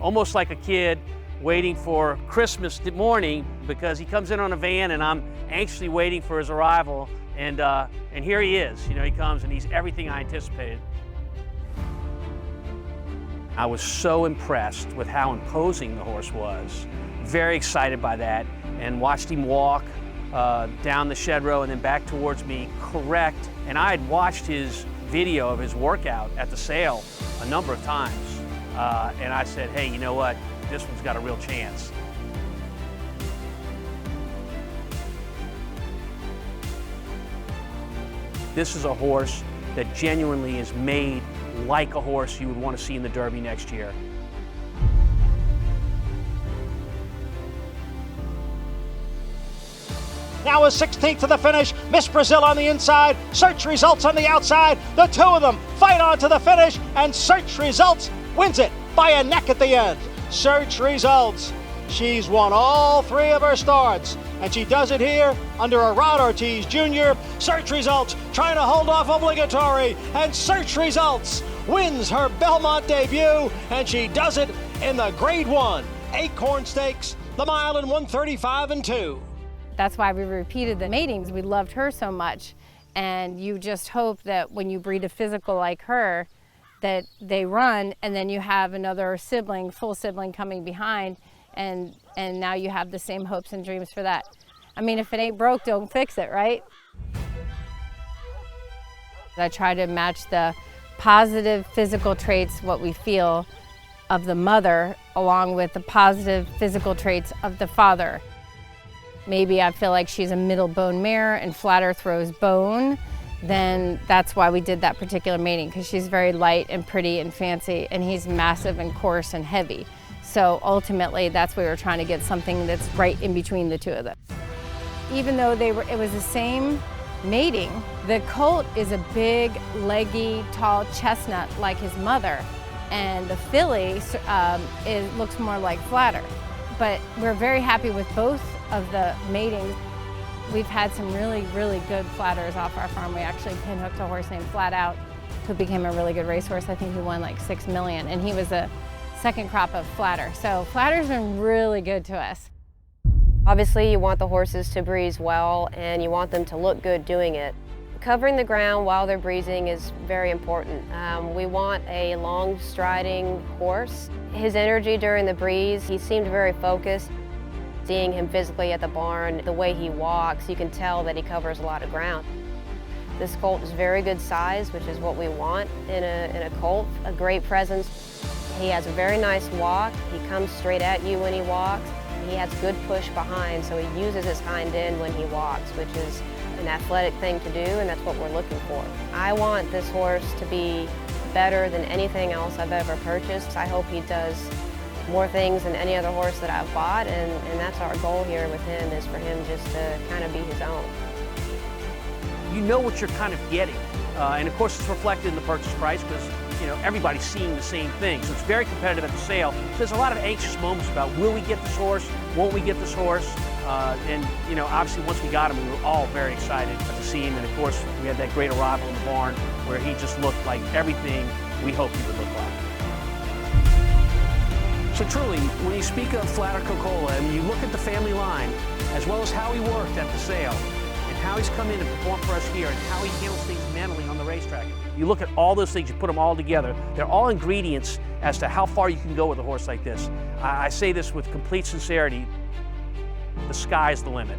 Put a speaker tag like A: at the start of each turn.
A: almost like a kid waiting for Christmas morning, because he comes in on a van and I'm anxiously waiting for his arrival. And here he is. You know, he comes and he's everything I anticipated. I was so impressed with how imposing the horse was. Very excited by that, and watched him walk down the shed row and then back towards me, correct. And I had watched his video of his workout at the sale a number of times. And I said, hey, you know what? This one's got a real chance. This is a horse that genuinely is made like a horse you would want to see in the Derby next year.
B: Now a 16th to the finish. Miss Brazil on the inside. Search Results on the outside. The two of them fight on to the finish, and Search Results wins it by a neck at the end. Search Results. She's won all three of her starts, and she does it here under a Rod Ortiz Jr. Search Results trying to hold off Obligatory, and Search Results wins her Belmont debut, and she does it in the Grade 1 Acorn Stakes, the mile in 1:35 2.
C: That's why we repeated the matings. We loved her so much, and you just hope that when you breed a physical like her, that they run, and then you have another sibling, full sibling coming behind, and now you have the same hopes and dreams for that. I mean, if it ain't broke, don't fix it, right? I try to match the positive physical traits, what we feel, of the mother, along with the positive physical traits of the father. Maybe I feel like she's a middle bone mare and Flatter throws bone, then that's why we did that particular mating, because she's very light and pretty and fancy, and he's massive and coarse and heavy. So ultimately, that's why we were trying to get something that's right in between the two of them. Even though it was the same mating, the colt is a big, leggy, tall chestnut like his mother, and the filly looks more like Flatter. But we're very happy with both of the matings. We've had some really, really good Flatters off our farm. We actually pinhooked a horse named Flat Out, who became a really good racehorse. I think he won like $6 million, and he was a second crop of Flatter. So Flatter's been really good to us.
D: Obviously, you want the horses to breeze well, and you want them to look good doing it. Covering the ground while they're breezing is very important. We want a long striding horse. His energy during the breeze, he seemed very focused. Seeing him physically at the barn, the way he walks, you can tell that he covers a lot of ground. This colt is very good size, which is what we want in a colt, a great presence. He has a very nice walk. He comes straight at you when he walks. He has good push behind, so he uses his hind end when he walks, which is an athletic thing to do, and that's what we're looking for. I want this horse to be better than anything else I've ever purchased. I hope he does more things than any other horse that I've bought, and that's our goal here with him, is for him just to kind of be his own.
A: You know what you're kind of getting, and of course it's reflected in the purchase price, because you know everybody's seeing the same thing. So it's very competitive at the sale. So there's a lot of anxious moments about, will we get this horse? Won't we get this horse? And you know, obviously once we got him, we were all very excited to see him. And of course, we had that great arrival in the barn where he just looked like everything we hoped he would look like. So truly, when you speak of Flatter Coca-Cola and you look at the family line, as well as how he worked at the sale, and how he's come in and performed for us here, and how he handles things mentally on the racetrack, you look at all those things, you put them all together, they're all ingredients as to how far you can go with a horse like this. I say this with complete sincerity, the sky's the limit.